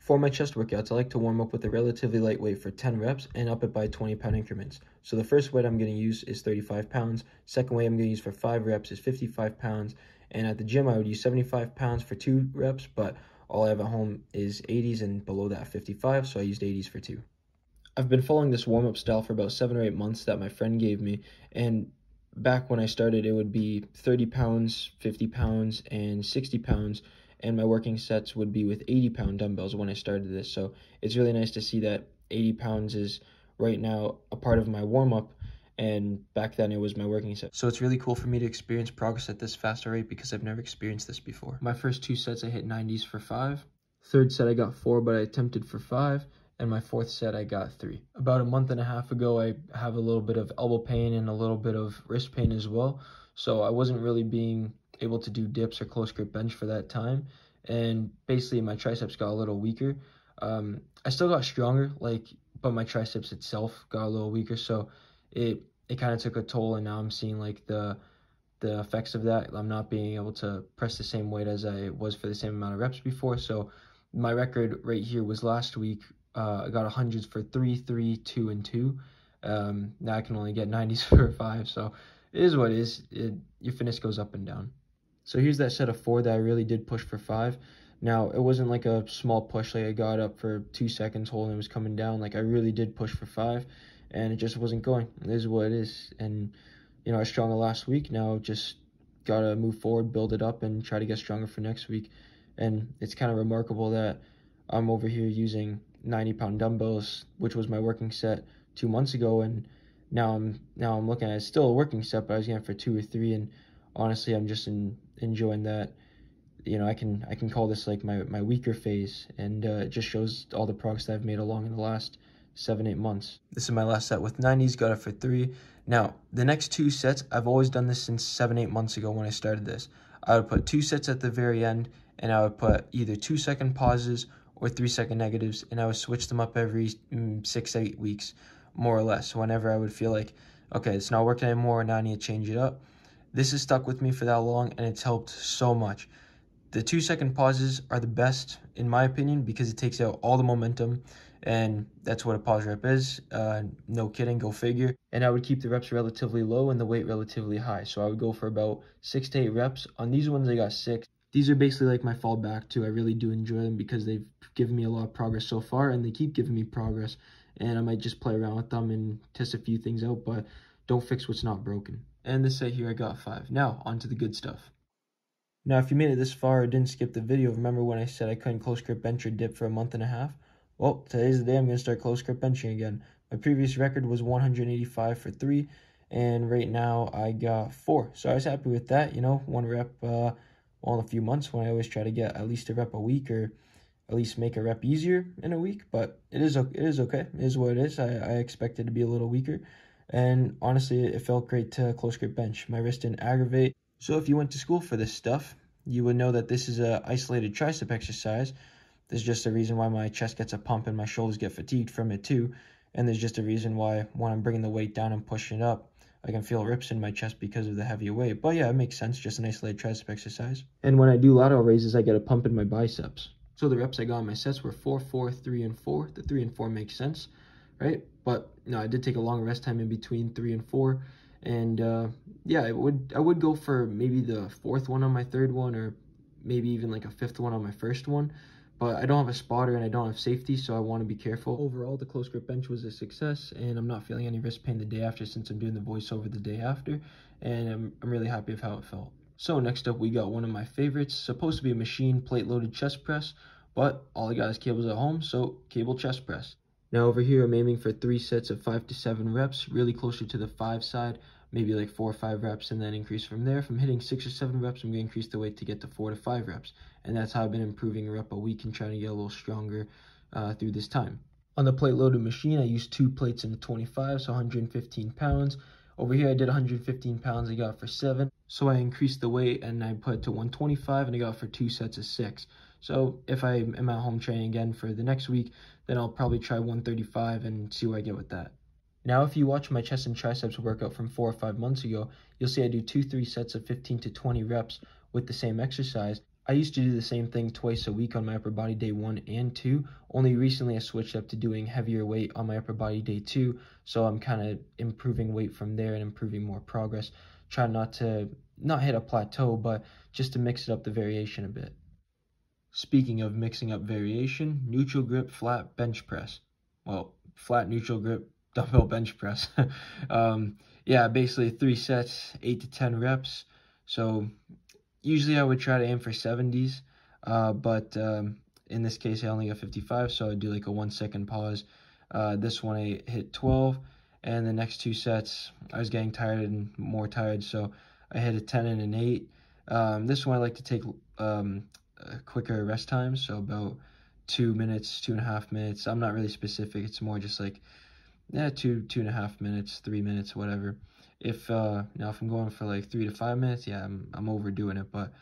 For my chest workouts, I like to warm up with a relatively light weight for 10 reps and up it by 20-pound increments. So the first weight I'm going to use is 35 pounds. Second weight I'm going to use for 5 reps is 55 pounds. And at the gym, I would use 75 pounds for 2 reps, but all I have at home is 80s and below that 55, so I used 80s for 2. I've been following this warm-up style for about 7 or 8 months that my friend gave me, and back when I started, it would be 30 pounds, 50 pounds, and 60 pounds, and my working sets would be with 80-pound dumbbells when I started this. So it's really nice to see that 80 pounds is right now a part of my warm-up, and back then it was my working set. So it's really cool for me to experience progress at this faster rate because I've never experienced this before. My first 2 sets I hit 90s for 5. Third set I got 4, but I attempted for 5. And my fourth set I got 3. About a month and a half ago, I have a little bit of elbow pain and a little bit of wrist pain as well. So I wasn't really being able to do dips or close grip bench for that time. And basically my triceps got a little weaker. I still got stronger, but my triceps itself got a little weaker. So it kind of took a toll, and now I'm seeing like the effects of that. I'm not being able to press the same weight as I was for the same amount of reps before. So my record right here was last week. I got 100s for 3, 3, 2, and 2. Now I can only get 90s for 5, so it is what it is. Your fitness goes up and down. So here's that set of 4 that I really did push for 5. Now, it wasn't like a small push, like I got up for 2 seconds, holding it was coming down. Like I really did push for 5, and it just wasn't going. It is what it is. And, you know, I was stronger last week. Now just got to move forward, build it up, and try to get stronger for next week. And it's kind of remarkable that I'm over here using 90-pound dumbbells, which was my working set 2 months ago, and now I'm looking at it. It's still a working set, but I was getting for 2 or 3, and honestly, I'm just enjoying that. You know, I can call this like my weaker phase, and it just shows all the progress that I've made along in the last 7-8 months. This is my last set with 90s, got it for 3. Now, the next 2 sets, I've always done this since 7-8 months ago when I started this. I would put 2 sets at the very end, and I would put either 2-second pauses or 3-second negatives, and I would switch them up every 6-8 weeks, more or less, whenever I would feel like, okay, it's not working anymore, now I need to change it up. This has stuck with me for that long, and it's helped so much. The 2-second pauses are the best, in my opinion, because it takes out all the momentum, and that's what a pause rep is. No kidding, go figure. And I would keep the reps relatively low and the weight relatively high, so I would go for about 6 to 8 reps. On these ones, I got 6. These are basically like my fallback too. I really do enjoy them because they've given me a lot of progress so far, and they keep giving me progress. And I might just play around with them and test a few things out, but don't fix what's not broken. And this set here, I got 5. Now, on to the good stuff. Now, if you made it this far or didn't skip the video, remember when I said I couldn't close grip bench or dip for a month and a half? Well, today's the day I'm going to start close grip benching again. My previous record was 185 for 3, and right now I got 4. So I was happy with that, you know, 1 rep, well, in a few months when I always try to get at least a rep a week, or at least make a rep easier in a week, but it is okay. It is what it is. I expect it to be a little weaker, and honestly, it felt great to close grip bench. My wrist didn't aggravate. So if you went to school for this stuff, you would know that this is a isolated tricep exercise. There's just a reason why my chest gets a pump and my shoulders get fatigued from it too, and there's just a reason why when I'm bringing the weight down and pushing it up, I can feel rips in my chest because of the heavier weight. But yeah, it makes sense, just an isolated tricep exercise. And when I do lateral raises, I get a pump in my biceps. So the reps I got in my sets were 4, 4, 3, and 4. The 3 and 4 makes sense, right? But no, I did take a long rest time in between 3 and 4. And yeah, I would go for maybe the 4th one on my 3rd one, or maybe even like a 5th one on my 1st one. But I don't have a spotter and I don't have safety, so I want to be careful. Overall, the close grip bench was a success, and I'm not feeling any wrist pain the day after since I'm doing the voiceover the day after, and I'm really happy with how it felt. So next up, we got one of my favorites, supposed to be a machine plate-loaded chest press, but all I got is cables at home, so cable chest press. Now over here, I'm aiming for 3 sets of 5 to 7 reps, really closer to the 5 side, maybe like 4 or 5 reps, and then increase from there. From hitting 6 or 7 reps, I'm going to increase the weight to get to 4 to 5 reps. And that's how I've been improving a rep a week and trying to get a little stronger through this time. On the plate-loaded machine, I used 2 plates in the 25, so 115 pounds. Over here, I did 115 pounds, I got for 7. So I increased the weight and I put it to 125, and I got for 2 sets of 6. So if I am at home training again for the next week, then I'll probably try 135 and see where I get with that. Now, if you watch my chest and triceps workout from 4 or 5 months ago, you'll see I do 2-3 sets of 15 to 20 reps with the same exercise. I used to do the same thing twice a week on my upper body day 1 and 2. Only recently I switched up to doing heavier weight on my upper body day 2. So I'm kind of improving weight from there and improving more progress. Try not hit a plateau, but just to mix it up the variation a bit. Speaking of mixing up variation, neutral grip flat bench press. Well, flat neutral grip dumbbell bench press. Yeah, basically 3 sets, 8 to 10 reps. So usually I would try to aim for 70s, but in this case I only got 55, so I do like a 1-second pause. This one I hit 12, and the next 2 sets I was getting tired and more tired, so I hit a 10 and an 8. This one I like to take quicker rest times, so about 2 minutes, 2.5 minutes. I'm not really specific. It's more just like 2.5 minutes, 3 minutes, whatever. If now if I'm going for like 3 to 5 minutes, yeah, I'm overdoing it, but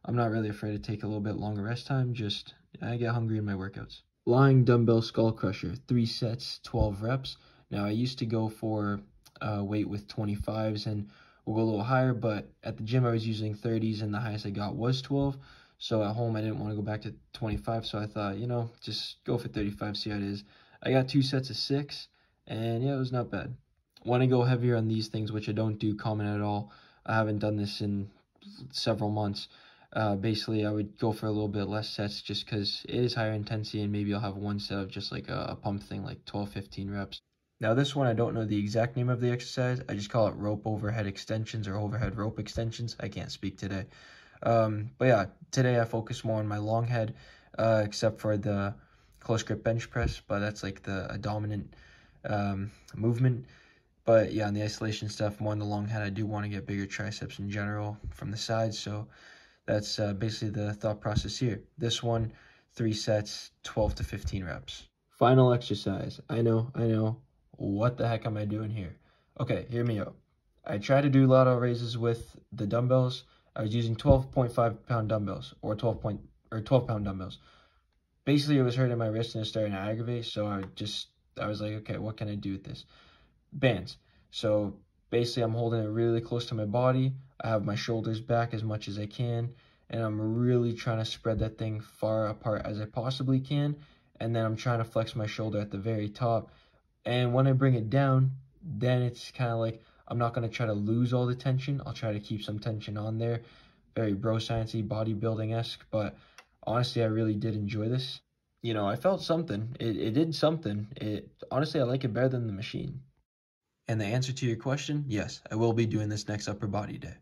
I'm not really afraid to take a little bit longer rest time. Just I get hungry in my workouts. Lying dumbbell skull crusher, 3 sets, 12 reps. Now I used to go for weight with 25s and we'll go a little higher, but at the gym I was using 30s and the highest I got was 12. So at home I didn't want to go back to 25, so I thought, you know, just go for 35, see how it is. I got 2 sets of 6, and yeah, it was not bad. Want to go heavier on these things, which I don't do common at all. I haven't done this in several months. Basically, I would go for a little bit less sets just because it is higher intensity, and maybe I'll have one set of just like a pump thing, like 12, 15 reps. Now this one, I don't know the exact name of the exercise. I just call it rope overhead extensions or overhead rope extensions. I can't speak today. But yeah, today I focus more on my long head, except for the close grip bench press, but that's like a dominant movement. But yeah, on the isolation stuff, more on the long head, I do want to get bigger triceps in general from the sides. So that's basically the thought process here. This one, 3 sets, 12 to 15 reps. Final exercise. I know. What the heck am I doing here? Okay, hear me out. I try to do lateral raises with the dumbbells. I was using 12.5-pound dumbbells or 12-pound dumbbells. Basically, it was hurting my wrist and it started to aggravate. So I was like, okay, what can I do with this? Bands. So basically I'm holding it really close to my body. I have my shoulders back as much as I can, and I'm really trying to spread that thing far apart as I possibly can, and then I'm trying to flex my shoulder at the very top. And when I bring it down, then it's kind of like I'm not going to try to lose all the tension. I'll try to keep some tension on there. Very bro science-y, bodybuilding-esque, but honestly I really did enjoy this. You know, I felt something. It did something. Honestly, I like it better than the machine. And the answer to your question, yes, I will be doing this next upper body day.